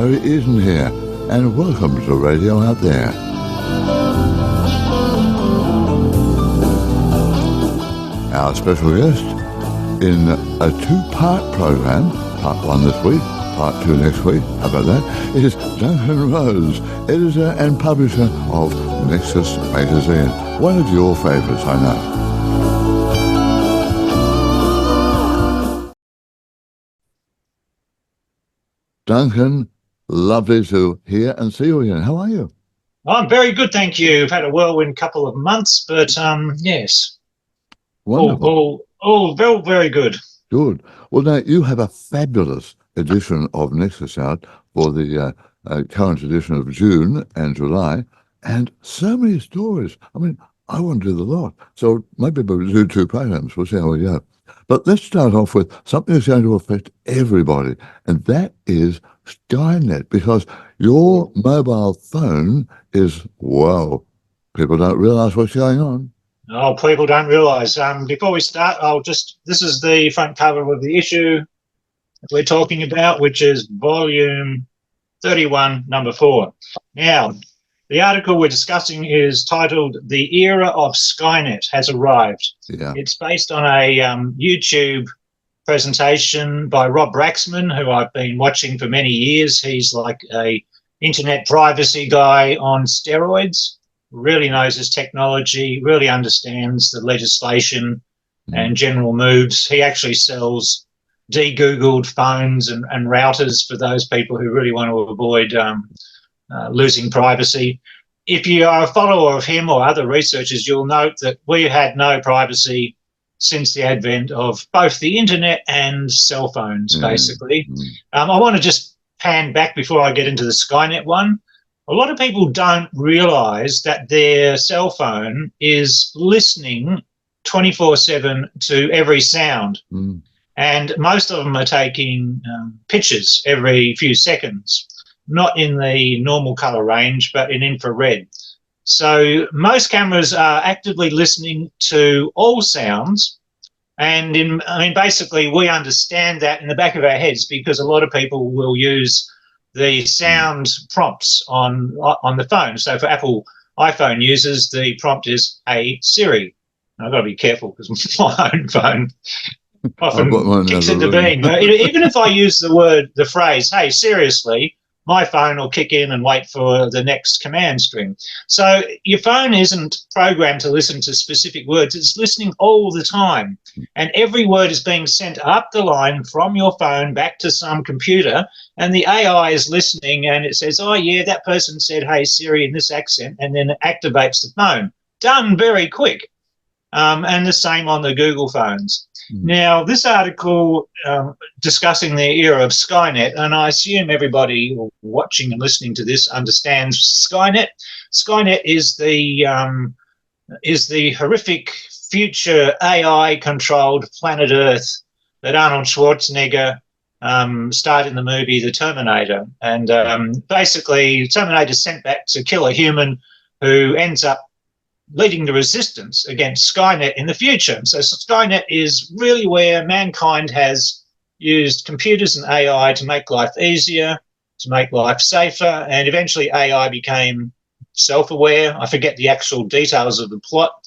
Hello, Eaton here, and welcome to Radio Out There. Our special guest in a two-part program, part one this week, part two next week, how about that, is Duncan Roads, editor and publisher of Nexus magazine, one of your favourites, I know. Duncan, lovely to hear and see you again. How are you? I'm very good, thank you. I've had a whirlwind couple of months, but yes. Wonderful. All very, very good. Good. Well, now, you have a fabulous edition of Nexus out for the current edition of June and July, and so many stories. I mean, I want to do the lot. So maybe we'll do two programs. We'll see how we go. But let's start off with something that's going to affect everybody, and that is Skynet, because your mobile phone is, wow, people don't realise what's going on. Oh, people don't realise. Before we start, this is the front cover of the issue that we're talking about, which is volume 31, number 4. Now, the article we're discussing is titled "The Era of Skynet Has Arrived." Yeah. It's based on a YouTube presentation by Rob Raxman, who I've been watching for many years. He's like a internet privacy guy on steroids, really knows his technology, really understands the legislation and general moves. He actually sells de-Googled phones and routers for those people who really want to avoid losing privacy. If you are a follower of him or other researchers, you'll note that we had no privacy since the advent of both the internet and cell phones, basically. I want to just pan back before I get into the Skynet one. A lot of people don't realise that their cell phone is listening 24/7 to every sound. And most of them are taking pictures every few seconds, not in the normal colour range, but in infrared. So most cameras are actively listening to all sounds. And basically we understand that in the back of our heads because a lot of people will use the sound prompts on the phone. So for Apple iPhone users, the prompt is "Hey Siri." I've got to be careful because my own phone often kicks into being. Even if I use the phrase, "Hey, seriously," my phone will kick in and wait for the next command string. So your phone isn't programmed to listen to specific words. It's listening all the time. And every word is being sent up the line from your phone back to some computer. And the AI is listening and it says, "Oh, yeah, that person said, 'Hey, Siri,' in this accent," and then it activates the phone. Done very quick. And the same on the Google phones. Now, this article discussing the era of Skynet, and I assume everybody watching and listening to this understands Skynet. Skynet is the horrific future AI-controlled planet Earth that Arnold Schwarzenegger starred in the movie The Terminator. And basically, Terminator is sent back to kill a human who ends up leading the resistance against Skynet in the future. So Skynet is really where mankind has used computers and AI to make life easier, to make life safer, and eventually AI became self-aware. I forget the actual details of the plot,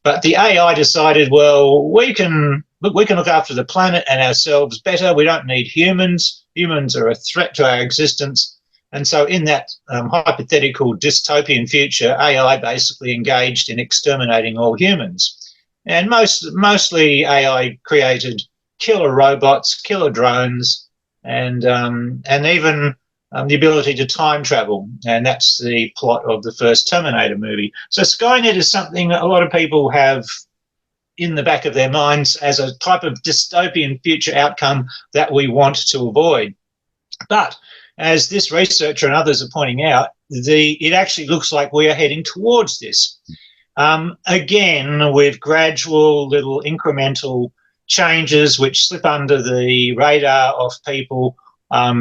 but the AI decided, well, we can look after the planet and ourselves better. We don't need humans. Humans are a threat to our existence. And so in that hypothetical dystopian future, AI basically engaged in exterminating all humans. And mostly AI created killer robots, killer drones, and even the ability to time travel. And that's the plot of the first Terminator movie. So Skynet is something that a lot of people have in the back of their minds as a type of dystopian future outcome that we want to avoid. But as this researcher and others are pointing out, it actually looks like we are heading towards this. Again, with gradual little incremental changes which slip under the radar of people,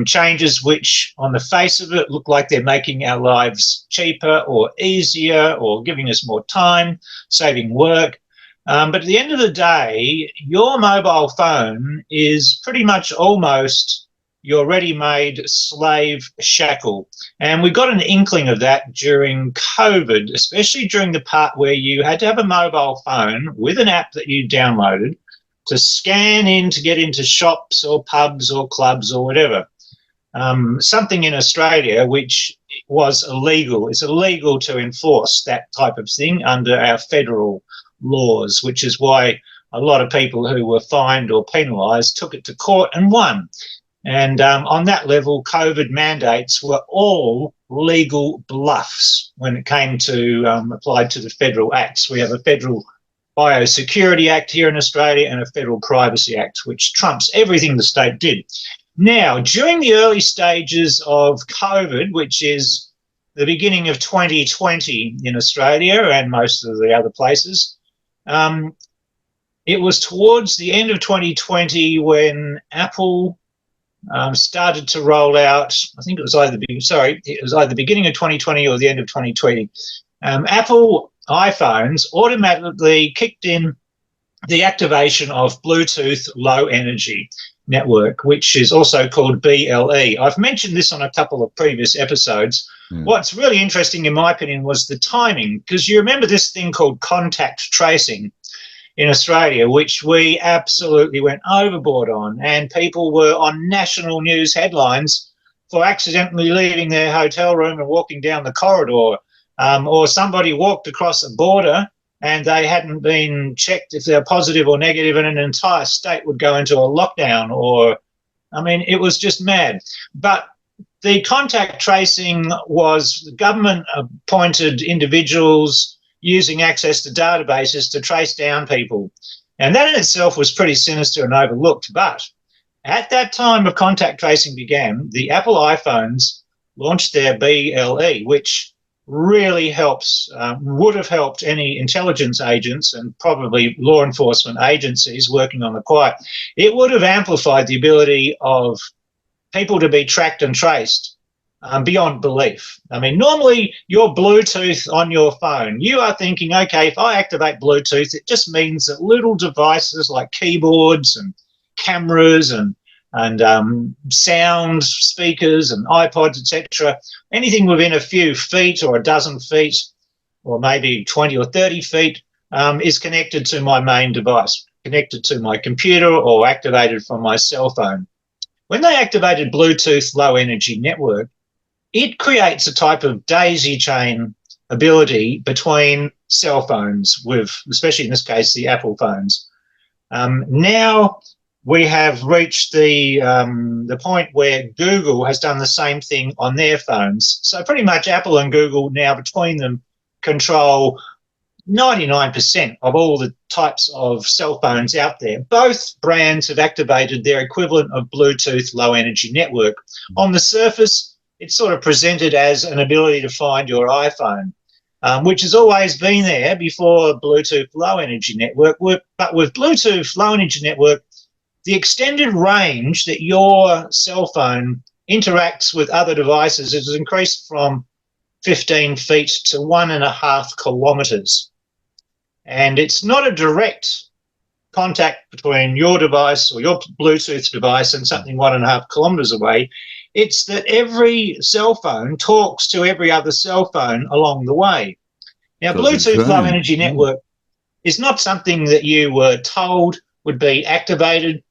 changes which on the face of it look like they're making our lives cheaper or easier or giving us more time, saving work. But at the end of the day, your mobile phone is pretty much almost your ready-made slave shackle. And we got an inkling of that during COVID, especially during the part where you had to have a mobile phone with an app that you downloaded to scan in to get into shops or pubs or clubs or whatever. Something in Australia which was illegal. It's illegal to enforce that type of thing under our federal laws, which is why a lot of people who were fined or penalised took it to court and won. And on that level, COVID mandates were all legal bluffs when it came to applied to the federal acts. We have a federal Biosecurity Act here in Australia and a Federal Privacy Act, which trumps everything the state did. Now, during the early stages of COVID, which is the beginning of 2020 in Australia and most of the other places, it was towards the end of 2020 when Apple started to roll out, I think it was either the beginning of 2020 or the end of 2020. Apple iPhones automatically kicked in the activation of Bluetooth Low Energy Network, which is also called BLE. I've mentioned this on a couple of previous episodes. What's really interesting, in my opinion, was the timing, because you remember this thing called contact tracing in Australia, which we absolutely went overboard on, and people were on national news headlines for accidentally leaving their hotel room and walking down the corridor, or somebody walked across a border and they hadn't been checked if they're positive or negative, and an entire state would go into a lockdown. It was just mad. But the contact tracing was government appointed individuals using access to databases to trace down people. And that in itself was pretty sinister and overlooked. But at that time of contact tracing began, the Apple iPhones launched their BLE, which really would have helped any intelligence agents and probably law enforcement agencies working on the quiet. It would have amplified the ability of people to be tracked and traced beyond belief. Normally your Bluetooth on your phone, you are thinking, okay, if I activate Bluetooth, it just means that little devices like keyboards and cameras and sound speakers and iPods, etc., anything within a few feet or a dozen feet or maybe 20 or 30 feet is connected to my main device, connected to my computer or activated from my cell phone. When they activated Bluetooth Low Energy Network, it creates a type of daisy chain ability between cell phones, with, especially in this case, the Apple phones. Now we have reached the point where Google has done the same thing on their phones. So pretty much Apple and Google now between them control 99% of all the types of cell phones out there. Both brands have activated their equivalent of Bluetooth Low Energy Network. On the surface, it's sort of presented as an ability to find your iPhone, which has always been there before Bluetooth Low Energy Network. But with Bluetooth Low Energy Network, the extended range that your cell phone interacts with other devices has increased from 15 feet to 1.5 kilometres. And it's not a direct contact between your device or your Bluetooth device and something 1.5 kilometres away. It's that every cell phone talks to every other cell phone along the way. Now, Bluetooth Low Energy Network is not something that you were told would be activated.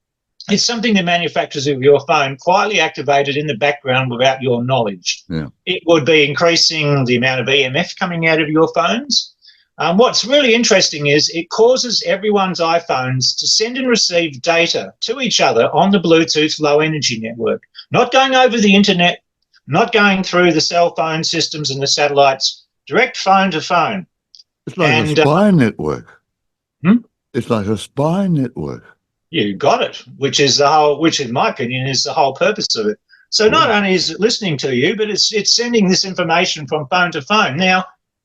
It's something the manufacturers of your phone quietly activated in the background without your knowledge. Yeah. It would be increasing the amount of EMF coming out of your phones. What's really interesting is it causes everyone's iPhones to send and receive data to each other on the Bluetooth Low Energy Network, not going over the internet, not going through the cell phone systems and the satellites, direct phone to phone. It's like a spy network. It's like a spy network. You got it, which in my opinion is the whole purpose of it. So not only is it listening to you, but it's sending this information from phone to phone. Now,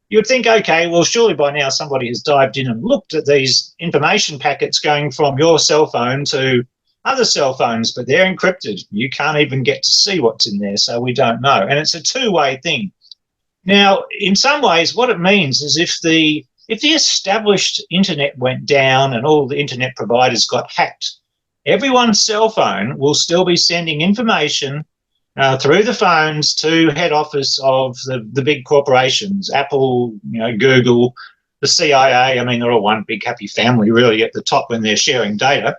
you'd think, okay, well, surely by now somebody has dived in and looked at these information packets going from your cell phone to other cell phones, but they're encrypted. You can't even get to see what's in there, so we don't know. And it's a two-way thing. Now, in some ways, what it means is if the established internet went down and all the internet providers got hacked, everyone's cell phone will still be sending information through the phones to head office of the big corporations, Apple, Google, the CIA. I mean, they're all one big happy family really at the top when they're sharing data.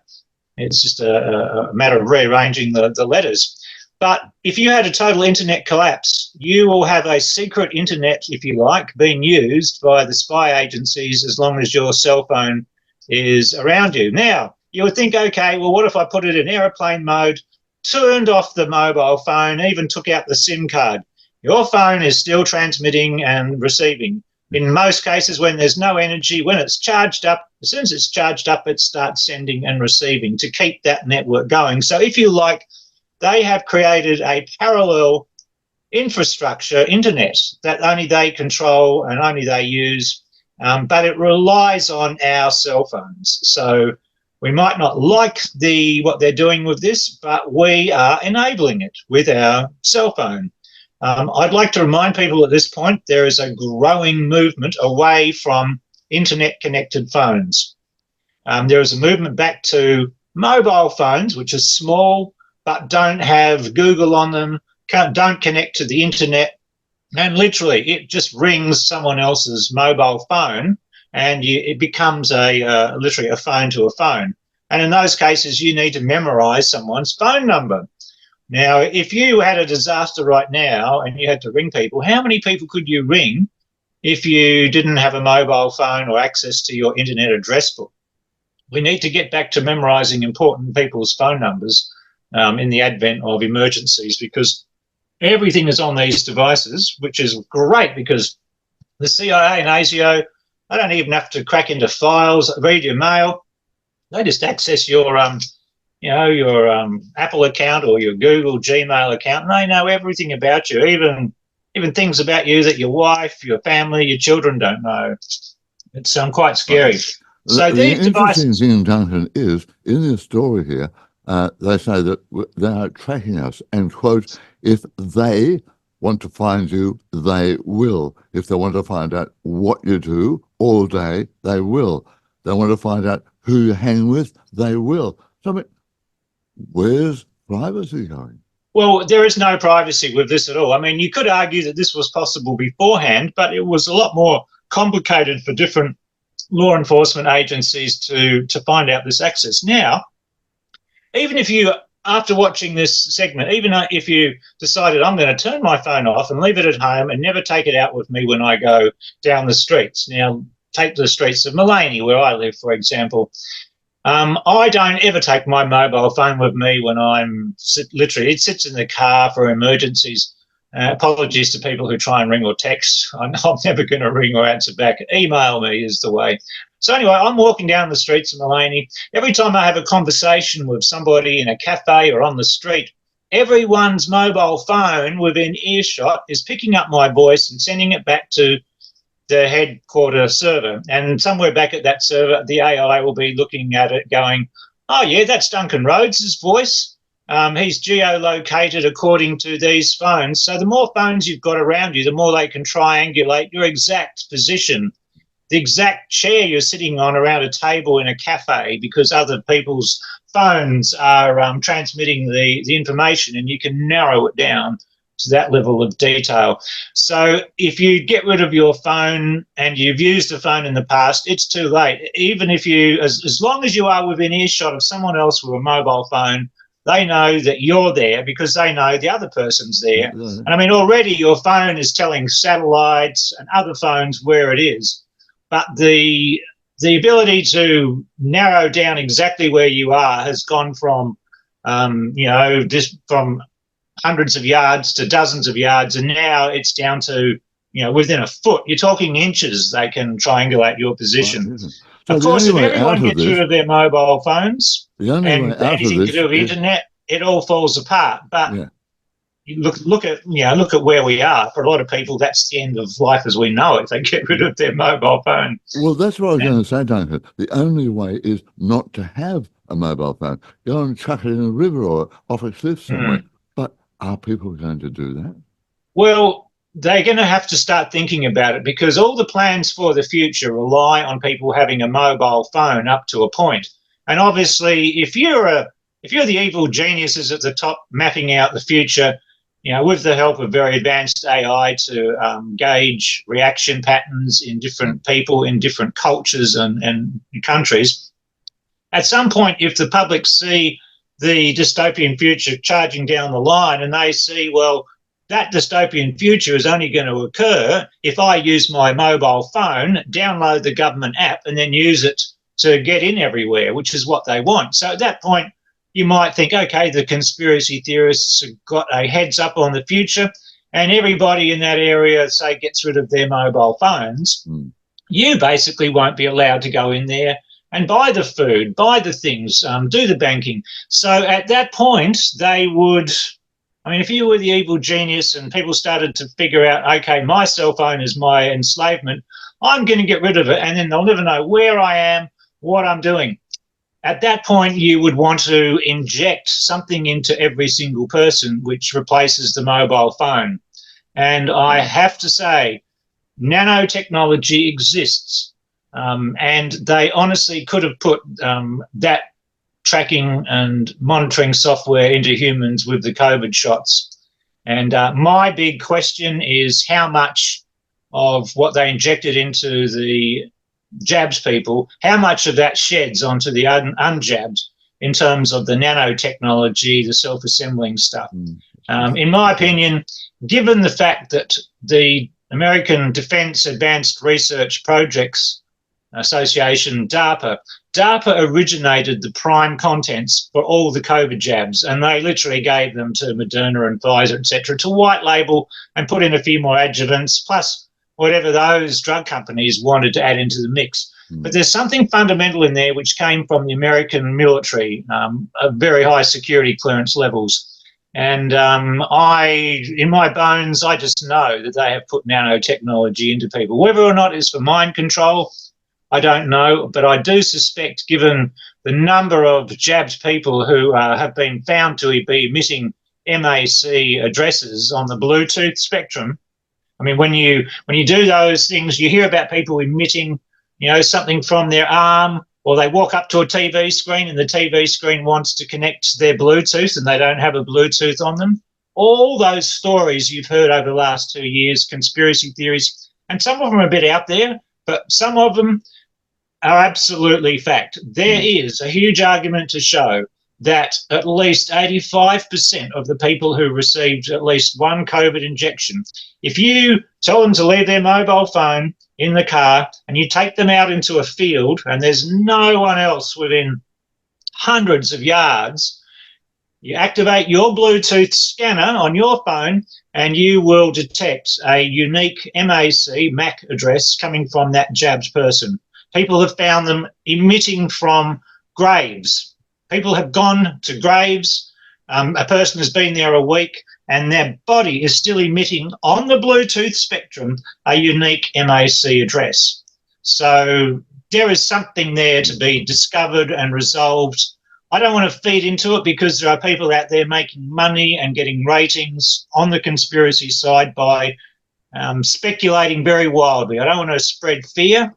It's just a matter of rearranging the letters. But if you had a total internet collapse, you will have a secret internet, if you like, being used by the spy agencies as long as your cell phone is around you. Now, you would think, okay, well, what if I put it in airplane mode, turned off the mobile phone, even took out the SIM card? Your phone is still transmitting and receiving. In most cases, when there's no energy, when it's charged up, as soon as it's charged up, it starts sending and receiving to keep that network going. So if you like, they have created a parallel infrastructure, internet, that only they control and only they use, but it relies on our cell phones. So we might not like what they're doing with this, but we are enabling it with our cell phone. I'd like to remind people at this point there is a growing movement away from internet-connected phones. There is a movement back to mobile phones, which are small but don't have Google on them, don't connect to the internet, and literally it just rings someone else's mobile phone and it becomes literally a phone to a phone. And in those cases, you need to memorise someone's phone number. Now, if you had a disaster right now and you had to ring people, how many people could you ring if you didn't have a mobile phone or access to your internet address book? We need to get back to memorising important people's phone numbers in the advent of emergencies, because everything is on these devices, which is great because the CIA and ASIO, they don't even have to crack into files, read your mail. They just access your Apple account or your Google Gmail account, and they know everything about you, even things about you that your wife, your family, your children don't know. It's quite scary. So the these interesting devices... thing, Duncan, is in this story here, they say that they are tracking us, and quote, if they want to find you, they will. If they want to find out what you do all day, they will. They want to find out who you hang with, they will. So, I mean, where's privacy going? Well, there is no privacy with this at all. I mean, you could argue that this was possible beforehand, but it was a lot more complicated for different law enforcement agencies to find out this access. Now, even if you, after watching this segment, even if you decided I'm going to turn my phone off and leave it at home and never take it out with me when I go down the streets. Now, take the streets of Mullaney, where I live, for example. I don't ever take my mobile phone with me when literally, it sits in the car for emergencies. Apologies to people who try and ring or text. I'm never going to ring or answer back. Email me is the way. So anyway, I'm walking down the streets of Mullaney. Every time I have a conversation with somebody in a cafe or on the street, everyone's mobile phone within earshot is picking up my voice and sending it back to the headquarter server. And somewhere back at that server, the AI will be looking at it going, oh, yeah, that's Duncan Roads' voice. He's geolocated according to these phones. So the more phones you've got around you, the more they can triangulate your exact position, the exact chair you're sitting on around a table in a cafe, because other people's phones are transmitting the information, and you can narrow it down to that level of detail. So if you get rid of your phone and you've used a phone in the past, it's too late. Even if as long as you are within earshot of someone else with a mobile phone, they know that you're there because they know the other person's there. And I mean, already your phone is telling satellites and other phones where it is. But the ability to narrow down exactly where you are has gone from, just from hundreds of yards to dozens of yards, and now it's down to, within a foot. You're talking inches. They can triangulate your position. Right, so of course, if everyone gets rid of their mobile phones and anything to do with the internet, it all falls apart. But you look at where we are. For a lot of people, that's the end of life as we know it. They get rid of their mobile phone. Well, that's what I was going to say, Duncan. The only way is not to have a mobile phone. Go and chuck it in a river or off a cliff somewhere. But are people going to do that? Well, they're going to have to start thinking about it, because all the plans for the future rely on people having a mobile phone up to a point. And obviously, if you're if you're the evil geniuses at the top mapping out the future, with the help of very advanced AI to gauge reaction patterns in different people, in different cultures and countries, at some point, if the public see the dystopian future charging down the line and they see, well, that dystopian future is only going to occur if I use my mobile phone, download the government app, and then use it to get in everywhere, which is what they want. So at that point, you might think, okay, the conspiracy theorists have got a heads up on the future, and everybody in that area, say, gets rid of their mobile phones. You basically won't be allowed to go in there and buy the food, buy the things, do the banking. So at that point, they would, if you were the evil genius and people started to figure out, okay, my cell phone is my enslavement, I'm going to get rid of it, and then they'll never know where I am, what I'm doing. At that point, you would want to inject something into every single person which replaces the mobile phone. And I have to say, nanotechnology exists. And they honestly could have put that tracking and monitoring software into humans with the COVID shots. And my big question is how much of what they injected into the jabs people, how much of that sheds onto the unjabbed in terms of the nanotechnology, the self-assembling stuff. In my opinion, given the fact that the American Defense Advanced Research Projects Association, DARPA originated the prime contents for all the COVID jabs, and they literally gave them to Moderna and Pfizer, etc., to white label and put in a few more adjuvants, plus whatever those drug companies wanted to add into the mix. But there's something fundamental in there which came from the American military, of very high security clearance levels. And in my bones, I just know that they have put nanotechnology into people. Whether or not it's for mind control, I don't know, but I do suspect, given the number of jabbed people who have been found to be emitting MAC addresses on the Bluetooth spectrum. When you do those things, you hear about people emitting, something from their arm, or they walk up to a TV screen and the TV screen wants to connect their Bluetooth and they don't have a Bluetooth on them. All those stories you've heard over the last 2 years, conspiracy theories, and some of them are a bit out there, but some of them are absolutely fact. There is a huge argument to show that at least 85% of the people who received at least one COVID injection, if you tell them to leave their mobile phone in the car and you take them out into a field and there's no one else within hundreds of yards, you activate your Bluetooth scanner on your phone and you will detect a unique MAC address coming from that jabbed person. People have found them emitting from graves. People have gone to graves. A person has been there a week and their body is still emitting on the Bluetooth spectrum a unique MAC address. So there is something there to be discovered and resolved. I don't want to feed into it because there are people out there making money and getting ratings on the conspiracy side by speculating very wildly. I don't want to spread fear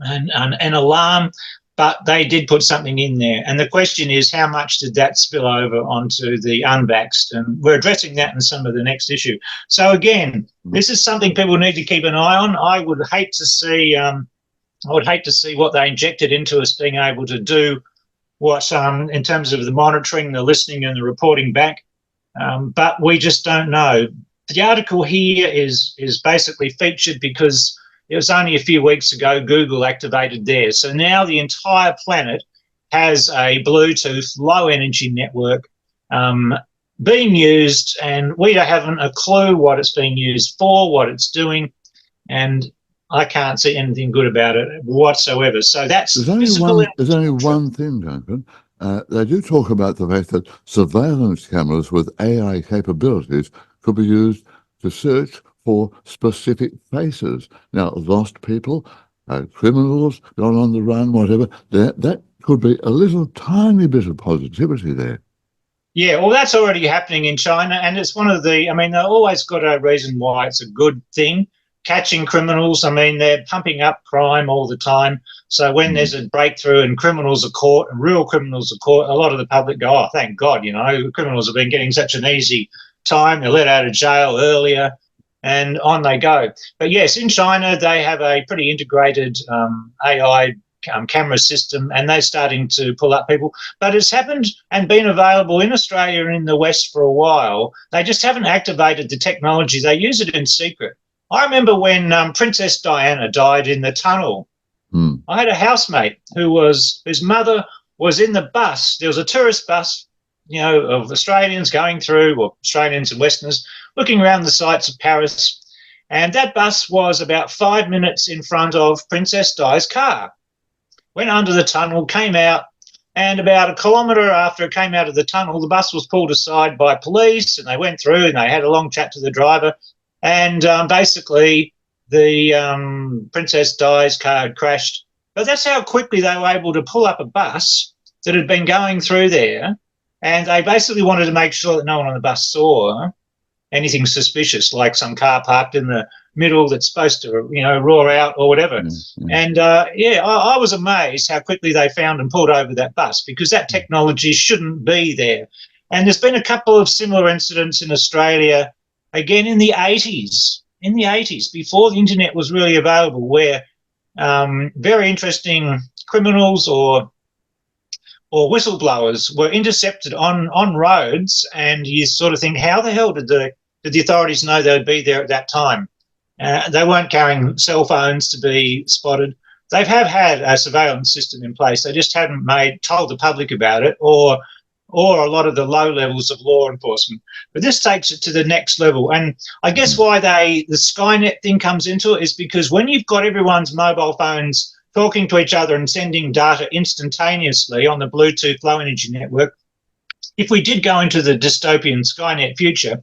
and alarm, but they did put something in there. And the question is, how much did that spill over onto the unvaxxed? And we're addressing that in some of the next issue. So again, this is something people need to keep an eye on. I would hate to see what they injected into us being able to do what in terms of the monitoring, the listening and the reporting back. But we just don't know. The article here is basically featured because it was only a few weeks ago Google activated theirs. So now the entire planet has a Bluetooth low energy network being used, and we haven't a clue what it's being used for, what it's doing, and I can't see anything good about it whatsoever. So that's there's only one thing, Duncan. They do talk about the fact that surveillance cameras with AI capabilities could be used to search for specific faces. Now, lost people, criminals gone on the run, whatever, that could be a little tiny bit of positivity there. Yeah, well, that's already happening in China, and it's one of the, they've always got a reason why it's a good thing. catching criminals. I mean, they're pumping up crime all the time. So when there's a breakthrough and criminals are caught, and real criminals are caught, a lot of the public go, oh, thank God, you know, criminals have been getting such an easy time. They're let out of jail earlier, and on they go. But yes, in China, they have a pretty integrated AI camera system, and they're starting to pull up people. But it's happened and been available in Australia and in the West for a while. They just haven't activated the technology. They use it in secret. I remember when Princess Diana died in the tunnel. I had a housemate whose mother was in the bus. There was a tourist bus, you know, of Australians going through, or Australians and Westerners, looking around the sights of Paris. And that bus was about 5 minutes in front of Princess Di's car. Went under the tunnel, came out, and about a kilometre after it came out of the tunnel, the bus was pulled aside by police, and they went through and they had a long chat to the driver. And basically, the Princess Di's car had crashed. But that's how quickly they were able to pull up a bus that had been going through there, and they basically wanted to make sure that no one on the bus saw anything suspicious, like some car parked in the middle that's supposed to, you know, roar out or whatever. And I was amazed how quickly they found and pulled over that bus, because that technology shouldn't be there. And there's been a couple of similar incidents in Australia, again in the 80s, before the internet was really available, where very interesting criminals or whistleblowers were intercepted on roads, and you sort of think, how the hell did the authorities know they would be there at that time? They weren't carrying cell phones to be spotted. They have had a surveillance system in place. They just hadn't told the public about it, or a lot of the low levels of law enforcement. But this takes it to the next level. And I guess why the Skynet thing comes into it is because when you've got everyone's mobile phones talking to each other and sending data instantaneously on the Bluetooth low energy network, if we did go into the dystopian Skynet future,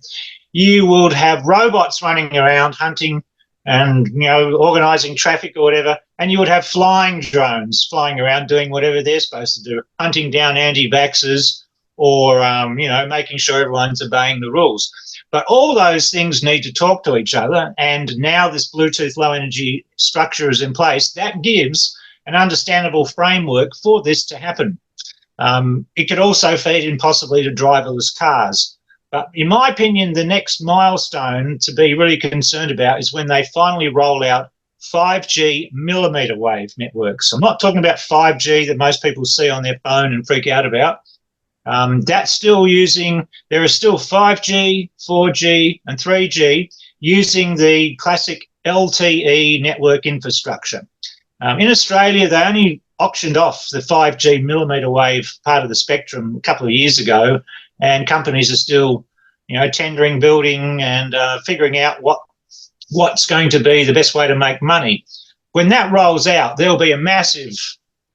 you would have robots running around hunting and, you know, organising traffic or whatever, and you would have flying drones flying around doing whatever they're supposed to do, hunting down anti-vaxxers or, you know, making sure everyone's obeying the rules. But all those things need to talk to each other, and now this Bluetooth low energy structure is in place. That gives an understandable framework for this to happen. It could also feed in possibly to driverless cars. But in my opinion, the next milestone to be really concerned about is when they finally roll out 5G millimetre wave networks. I'm not talking about 5G that most people see on their phone and freak out about. That's still there is still 5G, 4G and 3G using the classic LTE network infrastructure. In Australia, they only auctioned off the 5G millimetre wave part of the spectrum a couple of years ago, and companies are still, you know, tendering, building and figuring out what's going to be the best way to make money. When that rolls out, there'll be a massive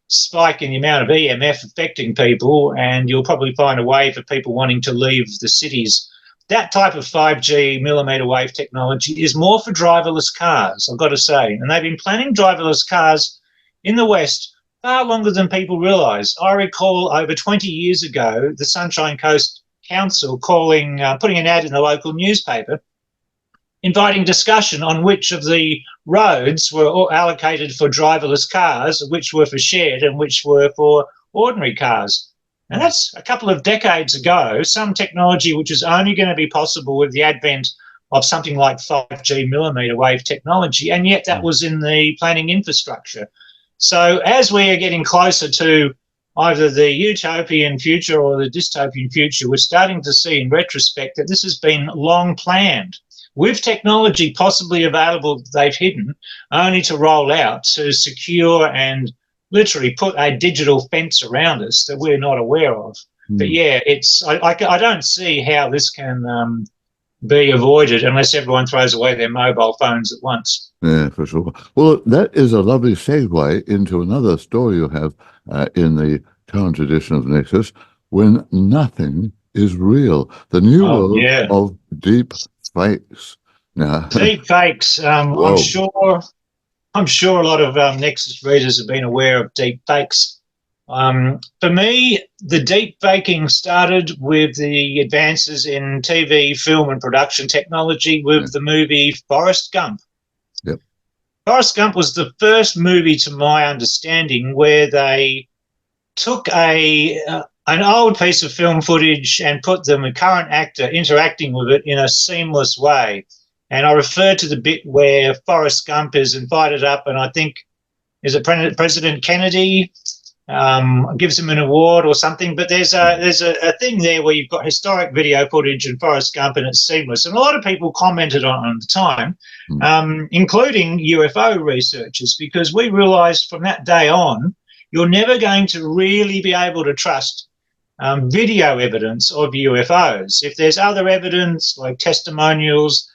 spike in the amount of EMF affecting people, and you'll probably find a wave of people wanting to leave the cities. That type of 5G millimetre wave technology is more for driverless cars, I've got to say. And they've been planning driverless cars in the West far longer than people realise. I recall over 20 years ago, the Sunshine Coast Council putting an ad in the local newspaper, inviting discussion on which of the roads were allocated for driverless cars, which were for shared and which were for ordinary cars. And that's a couple of decades ago, some technology which is only going to be possible with the advent of something like 5G millimetre wave technology, and yet that was in the planning infrastructure. So as we are getting closer to either the utopian future or the dystopian future, we're starting to see in retrospect that this has been long planned, with technology possibly available they've hidden, only to roll out to secure and literally put a digital fence around us that we're not aware of. But yeah, I don't see how this can be avoided unless everyone throws away their mobile phones at once. Yeah, for sure. Well, that is a lovely segue into another story you have in the current edition of Nexus, When Nothing is Real, the new world of deep fakes. Now, deep fakes. I'm sure a lot of Nexus readers have been aware of deep fakes. For me, the deep faking started with the advances in TV, film and production technology with the movie Forrest Gump. Forrest Gump was the first movie, to my understanding, where they took an old piece of film footage and put a current actor interacting with it in a seamless way. And I refer to the bit where Forrest Gump is invited up, and I think, is it President Kennedy gives him an award or something? But there's a thing there where you've got historic video footage and Forrest Gump, and it's seamless. And a lot of people commented on it at the time, including UFO researchers, because we realised from that day on, you're never going to really be able to trust video evidence of UFOs. If there's other evidence like testimonials,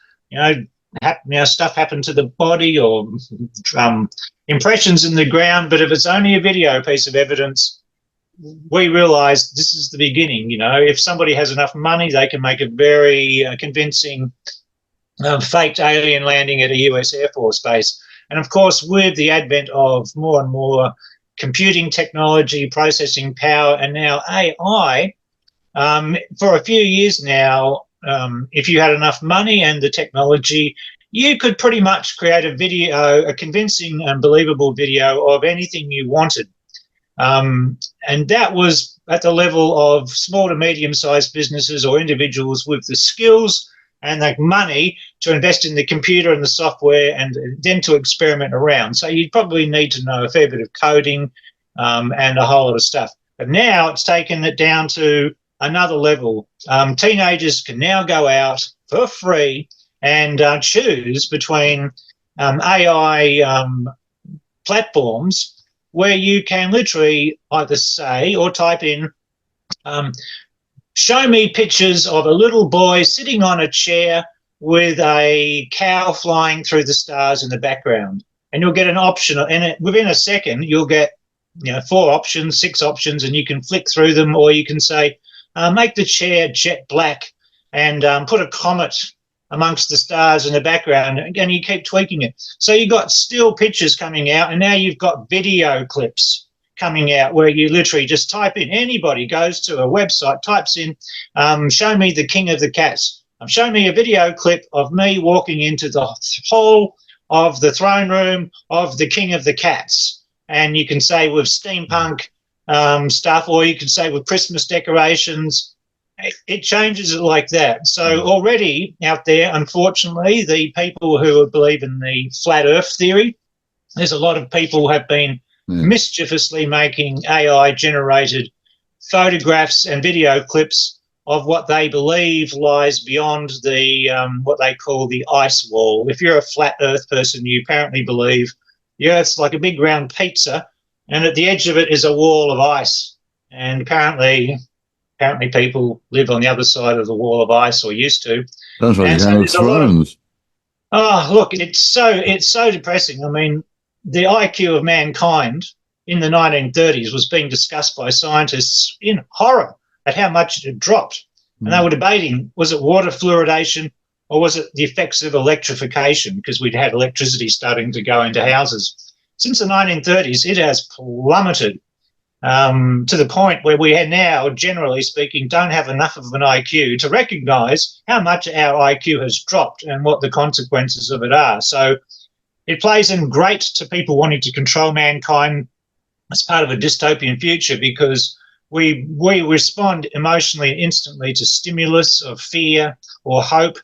stuff happened to the body or impressions in the ground, but if it's only a video piece of evidence, we realise this is the beginning. If somebody has enough money, they can make a very convincing faked alien landing at a US Air Force base. And of course, with the advent of more and more computing technology, processing power, and now AI, for a few years now, if you had enough money and the technology, you could pretty much create a convincing and believable video of anything you wanted. And that was at the level of small to medium-sized businesses or individuals with the skills and the money to invest in the computer and the software and then to experiment around. So you'd probably need to know a fair bit of coding and a whole lot of stuff. But now it's taken it down to another level. Teenagers can now go out for free and choose between AI platforms where you can literally either say or type in, show me pictures of a little boy sitting on a chair with a cow flying through the stars in the background. And you'll get an option, and within a second, you'll get 4 options, 6 options, and you can flick through them, or you can say, make the chair jet black and put a comet amongst the stars in the background, and you keep tweaking it. So you've got still pictures coming out, and now you've got video clips coming out where you literally just type in, anybody goes to a website, types in, show me the king of the cats. Show me a video clip of me walking into the hall of the throne room of the king of the cats. And you can say with steampunk stuff, or you can say with Christmas decorations. It changes it like that. So already out there, unfortunately, the people who believe in the flat earth theory, there's a lot of people who have been mischievously making AI-generated photographs and video clips of what they believe lies beyond the what they call the ice wall. If you're a flat earth person, you apparently believe the earth's like a big round pizza, and at the edge of it is a wall of ice. And apparently people live on the other side of the wall of ice, or used to. Sounds like Game of Thrones. Oh, look, it's so depressing. I mean, the IQ of mankind in the 1930s was being discussed by scientists in horror at how much it had dropped. And they were debating, was it water fluoridation or was it the effects of electrification, because we'd had electricity starting to go into houses. Since the 1930s, it has plummeted to the point where we are now, generally speaking, don't have enough of an IQ to recognise how much our IQ has dropped and what the consequences of it are. So it plays in great to people wanting to control mankind as part of a dystopian future, because we respond emotionally and instantly to stimulus of fear or hope,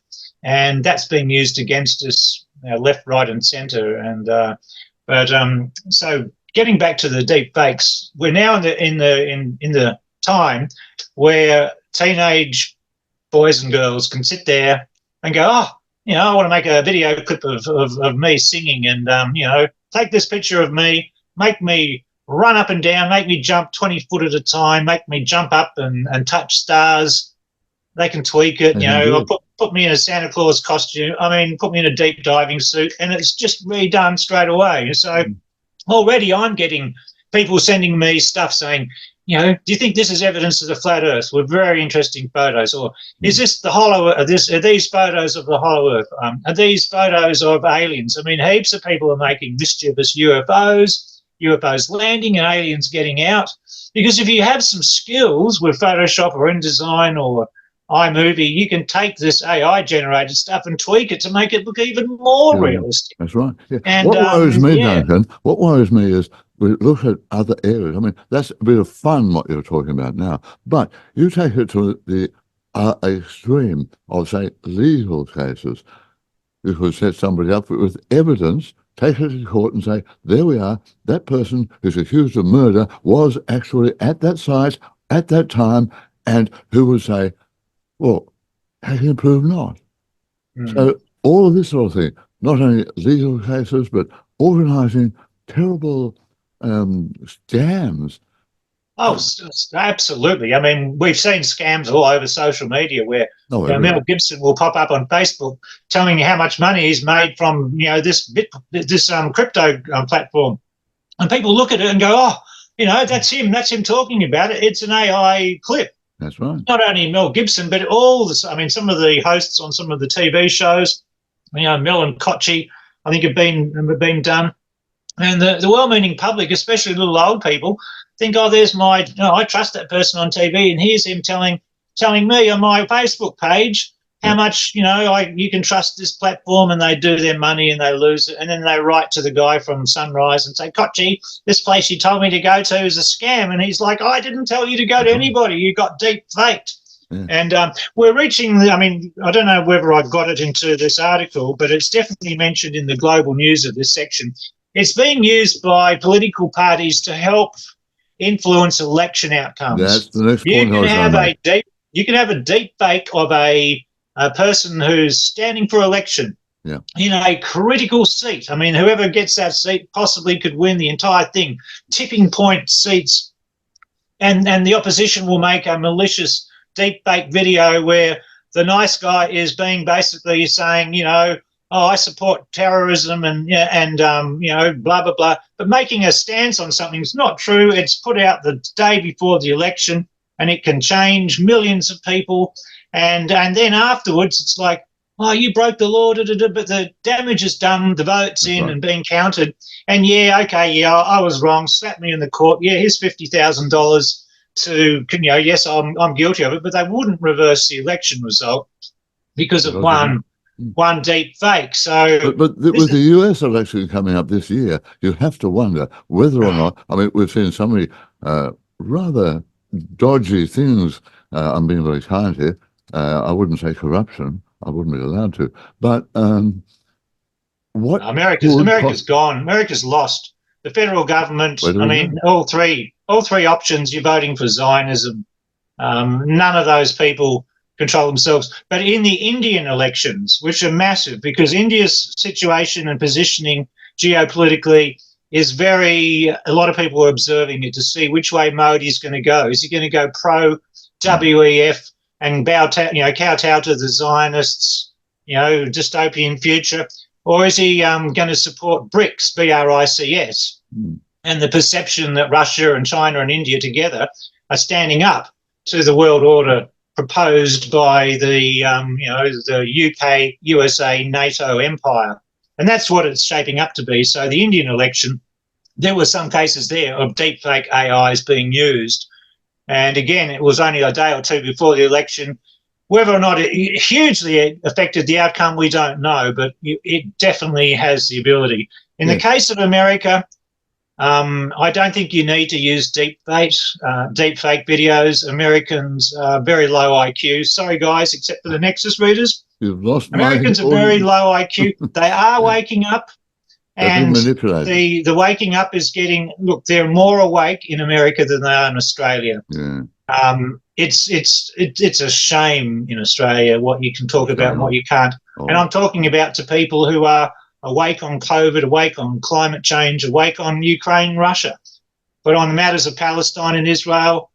and that's being used against us, left, right, and centre. And so getting back to the deep fakes, we're now in the time where teenage boys and girls can sit there and go, oh, I want to make a video clip of me singing, and take this picture of me, make me run up and down, make me jump 20 foot at a time, make me jump up and touch stars. They can tweak it, or put me in a Santa Claus costume. Put me in a deep diving suit, and it's just redone straight away. So already I'm getting people sending me stuff saying, do you think this is evidence of the flat earth with very interesting photos? Or is this the hollow earth? Are these photos of the hollow earth? Are these photos of aliens? Heaps of people are making mischievous UFOs landing and aliens getting out. Because if you have some skills with Photoshop or InDesign or iMovie, you can take this AI generated stuff and tweak it to make it look even more realistic. That's right. Yeah. And What worries me, yeah. Duncan, what worries me is we look at other areas. I mean, that's a bit of fun what you're talking about now, but you take it to the extreme of, say, legal cases. You could set somebody up with evidence, take it to court and say, there we are, that person who's accused of murder was actually at that site at that time, and who would say, well, how can you prove not? So all of this sort of thing, not only legal cases, but organising terrible scams. Oh, absolutely. I mean, we've seen scams all over social media where Mel Gibson will pop up on Facebook telling you how much money he's made from this crypto platform, and people look at it and go, "Oh, that's him. That's him talking about it. It's an AI clip." That's right. Not only Mel Gibson, but some of the hosts on some of the TV shows, Mel and Kochi, I think have been done. And the well-meaning public, especially little old people, think, oh, there's I trust that person on TV, and here's him telling me on my Facebook page how much, you can trust this platform, and they do their money and they lose it. And then they write to the guy from Sunrise and say, Kochi, this place you told me to go to is a scam. And he's like, I didn't tell you to go to anybody. You got deep faked. Yeah. And we're reaching, I don't know whether I got it into this article, but it's definitely mentioned in the global news of this section. It's being used by political parties to help influence election outcomes. That's the next point. You can have a deep fake of a person who's standing for election in a critical seat. I mean, whoever gets that seat possibly could win the entire thing, tipping point seats. And the opposition will make a malicious deep fake video where the nice guy is being basically saying, I support terrorism and blah, blah, blah. But making a stance on something is not true. It's put out the day before the election, and it can change millions of people. And then afterwards, it's like, oh, you broke the law, but the damage is done, the vote's in and being counted. And I was wrong, slap me in the court. Yeah, here's $50,000 yes, I'm guilty of it, but they wouldn't reverse the election result because of one deep fake. So, but with the US election coming up this year, you have to wonder whether or not. I mean, we've seen so many rather dodgy things. I'm being very kind here. I wouldn't say corruption. I wouldn't be allowed to. But what America's gone. America's lost. The federal government. All three options. You're voting for Zionism. None of those people control themselves. But in the Indian elections, which are massive, because India's situation and positioning geopolitically is a lot of people are observing it to see which way Modi's going to go. Is he going to go pro-WEF and kowtow to the Zionists, dystopian future? Or is he going to support BRICS, BRICS, and the perception that Russia and China and India together are standing up to the world order proposed by the UK, USA, NATO empire? And that's what it's shaping up to be. So the Indian election, there were some cases there of deepfake AIs being used. And again, it was only a day or two before the election. Whether or not it hugely affected the outcome, we don't know, but it definitely has the ability. In the case of America, I don't think you need to use deepfake videos. Americans are very low IQ. Sorry, guys, except for the Nexus readers. You've lost Americans are very low IQ. They are waking up. And the waking up is they're more awake in America than they are in Australia. Yeah. It's a shame in Australia what you can talk about and what you can't. And I'm talking about to people who are awake on COVID, awake on climate change, awake on Ukraine, Russia. But on matters of Palestine and Israel,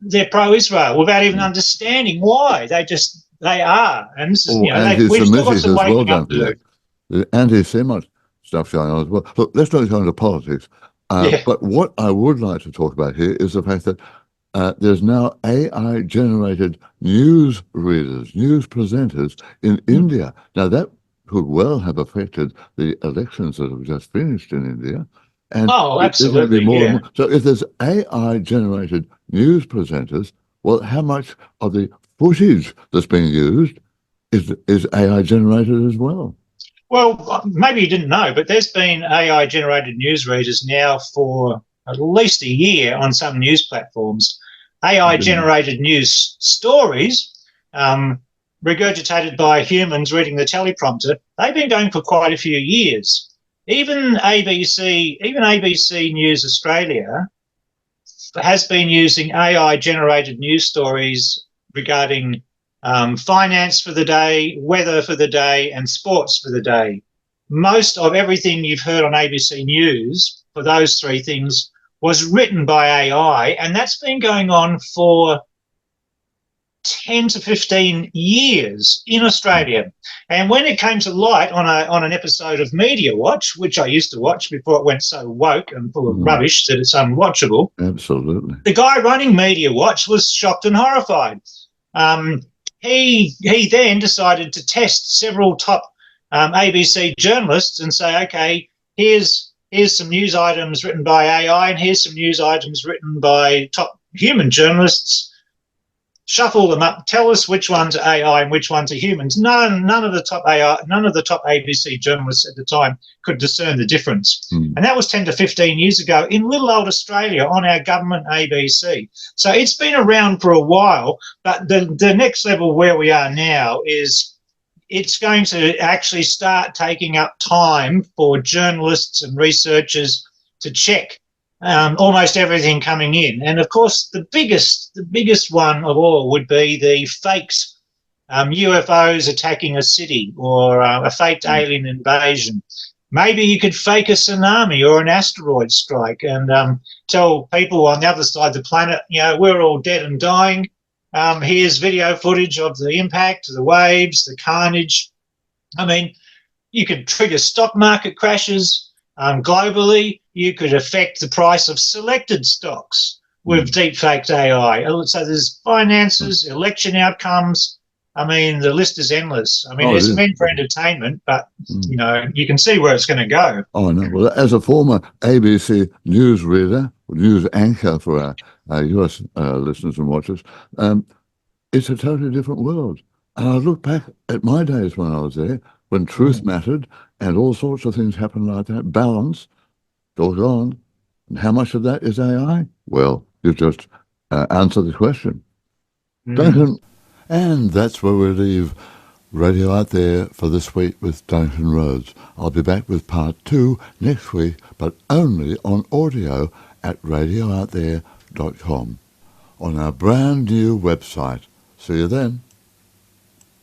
they're pro-Israel without even understanding why. They are. And this is, we've still got some waking up to do. The anti-Semite stuff going on as well. Look, let's not go into politics. But what I would like to talk about here is the fact that there's now AI-generated news readers, news presenters in India. Now, that could well have affected the elections that have just finished in India. And absolutely. More. So if there's AI-generated news presenters, well, how much of the footage that's being used is AI generated as well. Well, maybe you didn't know, but there's been AI-generated newsreaders now for at least a year on some news platforms. AI-generated news stories, regurgitated by humans reading the teleprompter, they've been going for quite a few years. Even ABC News Australia has been using AI-generated news stories regarding finance for the day, weather for the day, and sports for the day. Most of everything you've heard on ABC News for those three things was written by AI, and that's been going on for 10 to 15 years in Australia. And when it came to light on an episode of Media Watch, which I used to watch before it went so woke and full of rubbish that it's unwatchable, absolutely, the guy running Media Watch was shocked and horrified. He then decided to test several top ABC journalists and say, okay, here's some news items written by AI and here's some news items written by top human journalists. Shuffle them up. Tell us which ones are AI and which ones are humans. None of the top ABC journalists at the time could discern the difference. And that was 10 to 15 years ago in little old Australia on our government ABC. So it's been around for a while, but the next level where we are now is it's going to actually start taking up time for journalists and researchers to check almost everything coming in. And of course, the biggest one of all would be the fakes, UFOs attacking a city or a faked alien invasion. Maybe you could fake a tsunami or an asteroid strike and tell people on the other side of the planet, we're all dead and dying. Here's video footage of the impact, the waves, the carnage. I mean, you could trigger stock market crashes globally. You could affect the price of selected stocks with deep-faked AI. So there's finances, election outcomes. I mean, the list is endless. I mean, it's meant for entertainment, but, you can see where it's going to go. Oh, no. Well, as a former ABC news reader, news anchor for our US listeners and watchers, it's a totally different world. And I look back at my days when I was there, when truth mattered and all sorts of things happened like that, balance, doggone. And how much of that is AI? Well, you've just answered the question. Duncan, and that's where we leave Radio Out There for this week with Duncan Roads. I'll be back with part 2 next week, but only on audio at radiooutthere.com on our brand new website. See you then.